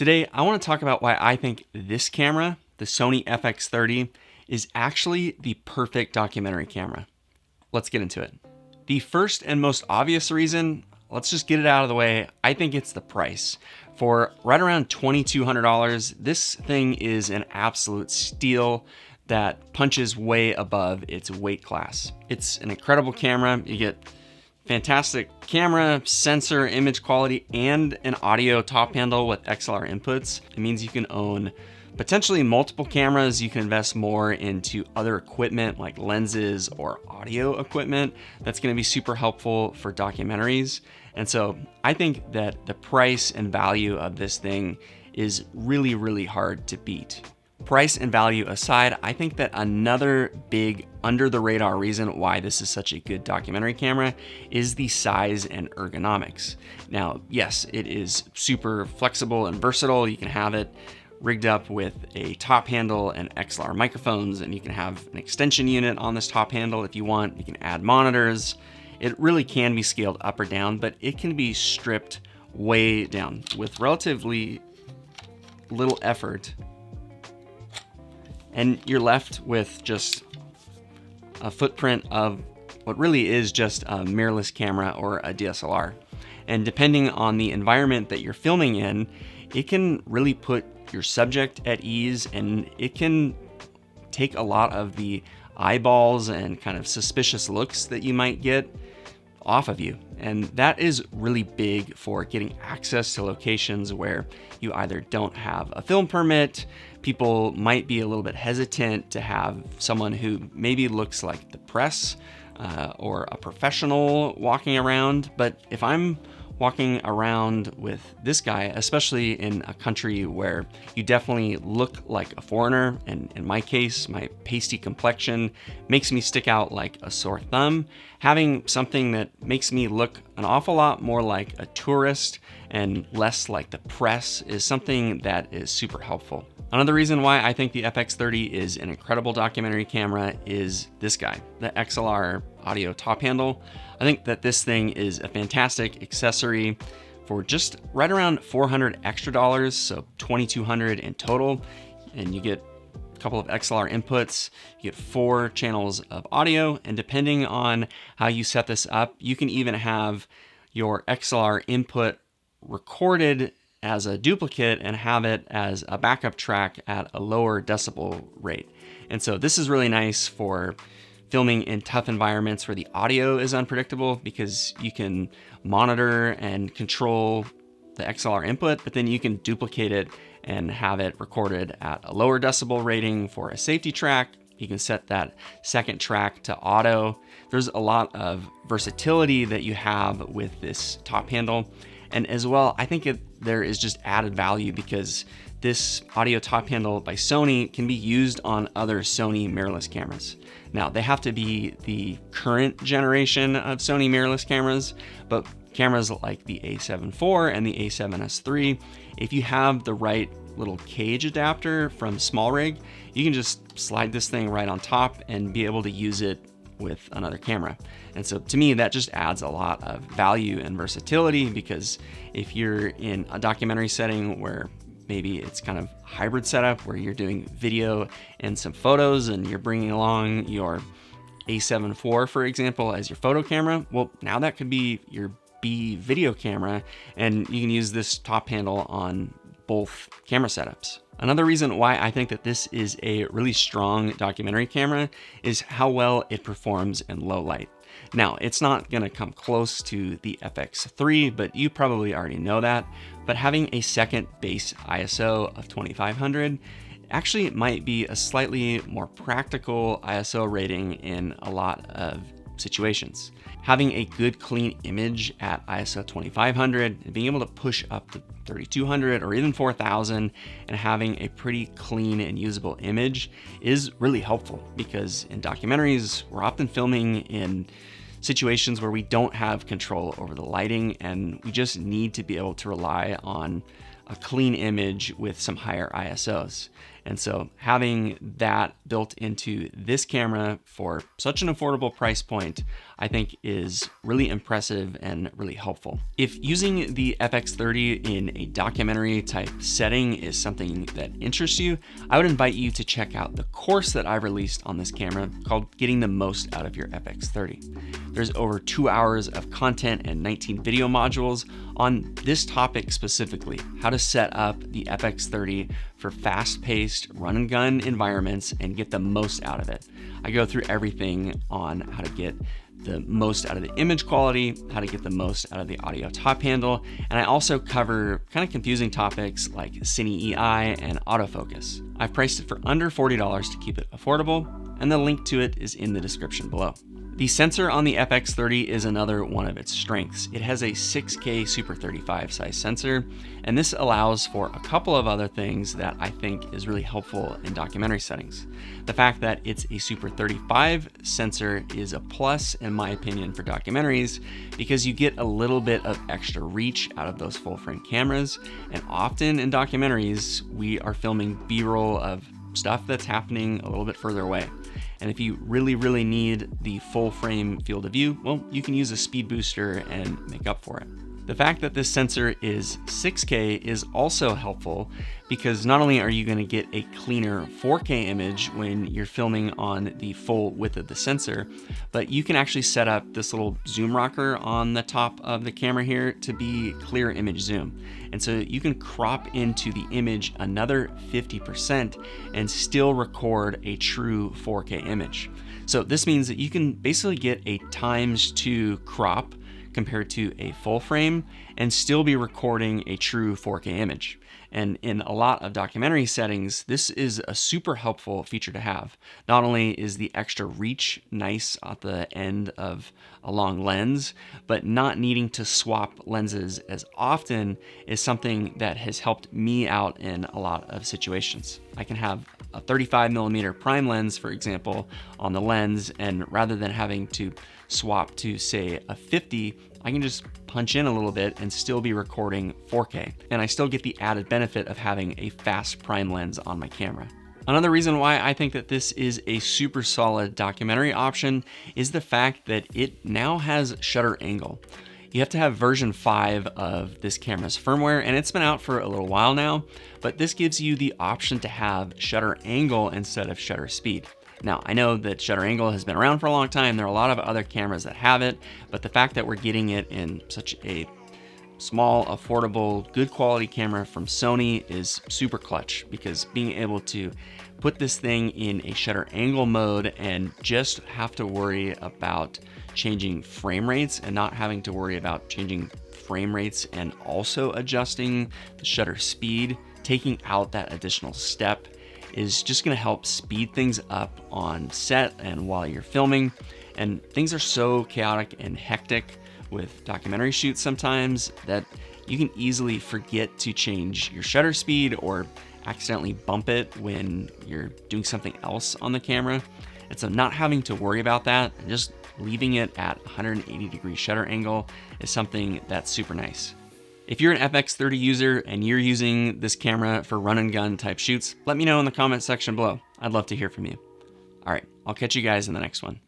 Today, I want to talk about why I think this camera, the Sony FX30, is actually the perfect documentary camera. Let's get into it. The first and most obvious reason, let's just get it out of the way, I think it's the price. For right around $2,200, this thing is an absolute steal that punches way above its weight class. It's an incredible camera. You get fantastic camera, sensor, image quality, and an audio top handle with XLR inputs. It means you can own potentially multiple cameras. You can invest more into other equipment like lenses or audio equipment. That's going to be super helpful for documentaries. And so I think that the price and value of this thing is really, really hard to beat. Price and value aside, I think that another big under the radar reason why this is such a good documentary camera is the size and ergonomics. Now, yes, it is super flexible and versatile. You can have it rigged up with a top handle and XLR microphones, and you can have an extension unit on this top handle if you want. You can add monitors. It really can be scaled up or down, but it can be stripped way down with relatively little effort. And you're left with just a footprint of what really is just a mirrorless camera or a DSLR. And depending on the environment that you're filming in, it can really put your subject at ease, and it can take a lot of the eyeballs and kind of suspicious looks that you might get off of you. And that is really big for getting access to locations where you either don't have a film permit, people might be a little bit hesitant to have someone who maybe looks like the press or a professional walking around. But if I'm walking around with this guy, especially in a country where you definitely look like a foreigner, and in my case, my pasty complexion makes me stick out like a sore thumb, having something that makes me look an awful lot more like a tourist and less like the press is something that is super helpful. Another reason why I think the FX30 is an incredible documentary camera is this guy, the XLR audio top handle. I think that this thing is a fantastic accessory for just right around $400 extra, so $2,200 in total. And you get a couple of XLR inputs, you get 4 channels of audio, and depending on how you set this up, you can even have your XLR input recorded as a duplicate and have it as a backup track at a lower decibel rate. And so this is really nice for filming in tough environments where the audio is unpredictable, because you can monitor and control the XLR input, but then you can duplicate it and have it recorded at a lower decibel rating for a safety track. You can set that second track to auto. There's a lot of versatility that you have with this top handle. And as well, I think there is just added value because this audio top handle by Sony can be used on other Sony mirrorless cameras. Now, they have to be the current generation of Sony mirrorless cameras, but cameras like the A7 IV and the A7S III, if you have the right little cage adapter from SmallRig, you can just slide this thing right on top and be able to use it with another camera. And so to me, that just adds a lot of value and versatility, because if you're in a documentary setting where maybe it's kind of hybrid setup where you're doing video and some photos and you're bringing along your A7 IV, for example, as your photo camera, well, now that could be your B video camera, and you can use this top handle on both camera setups. Another reason why I think that this is a really strong documentary camera is how well it performs in low light. Now, it's not gonna come close to the FX3, but you probably already know that. But having a second base ISO of 2500 actually might be a slightly more practical ISO rating in a lot of situations. Having a good clean image at ISO 2500 and being able to push up to 3200 or even 4000 and having a pretty clean and usable image is really helpful, because in documentaries, we're often filming in situations where we don't have control over the lighting, and we just need to be able to rely on a clean image with some higher ISOs. And so having that built into this camera for such an affordable price point, I think is really impressive and really helpful. If using the FX30 in a documentary type setting is something that interests you, I would invite you to check out the course that I've released on this camera called Getting the Most Out of Your FX30. There's over 2 hours of content and 19 video modules on this topic specifically, how to set up the FX30 for fast-paced run and gun environments and get the most out of it. I go through everything on how to get the most out of the image quality, how to get the most out of the audio top handle, and I also cover kind of confusing topics like Cine EI and autofocus. I've priced it for under $40 to keep it affordable, and the link to it is in the description below. The sensor on the FX30 is another one of its strengths. It has a 6K Super 35 size sensor, and this allows for a couple of other things that I think is really helpful in documentary settings. The fact that it's a Super 35 sensor is a plus, in my opinion, for documentaries because you get a little bit of extra reach out of those full frame cameras, and often in documentaries, we are filming B-roll of stuff that's happening a little bit further away. And if you really need the full frame field of view, well, you can use a speed booster and make up for it. The fact that this sensor is 6K is also helpful because not only are you going to get a cleaner 4K image when you're filming on the full width of the sensor, but you can actually set up this little zoom rocker on the top of the camera here to be clear image zoom. And so you can crop into the image another 50% and still record a true 4K image. So this means that you can basically get a ×2 crop compared to a full frame and still be recording a true 4K image. And in a lot of documentary settings, this is a super helpful feature to have. Not only is the extra reach nice at the end of a long lens, but not needing to swap lenses as often is something that has helped me out in a lot of situations. I can have a 35mm prime lens, for example, on the lens, and rather than having to swap to, say, a 50, I can just punch in a little bit and still be recording 4K. And I still get the added benefit of having a fast prime lens on my camera. Another reason why I think that this is a super solid documentary option is the fact that it now has shutter angle. You have to have version 5 of this camera's firmware, and it's been out for a little while now, but this gives you the option to have shutter angle instead of shutter speed. Now, I know that shutter angle has been around for a long time. There are a lot of other cameras that have it, but the fact that we're getting it in such a small, affordable, good quality camera from Sony is super clutch, because being able to put this thing in a shutter angle mode and just have to worry about changing frame rates and not having to worry about changing frame rates and also adjusting the shutter speed, taking out that additional step is just going to help speed things up on set and while you're filming. And things are so chaotic and hectic with documentary shoots sometimes that you can easily forget to change your shutter speed or accidentally bump it when you're doing something else on the camera. And so not having to worry about that and just leaving it at 180-degree shutter angle is something that's super nice. If you're an FX30 user and you're using this camera for run and gun type shoots, let me know in the comment section below. I'd love to hear from you. All right, I'll catch you guys in the next one.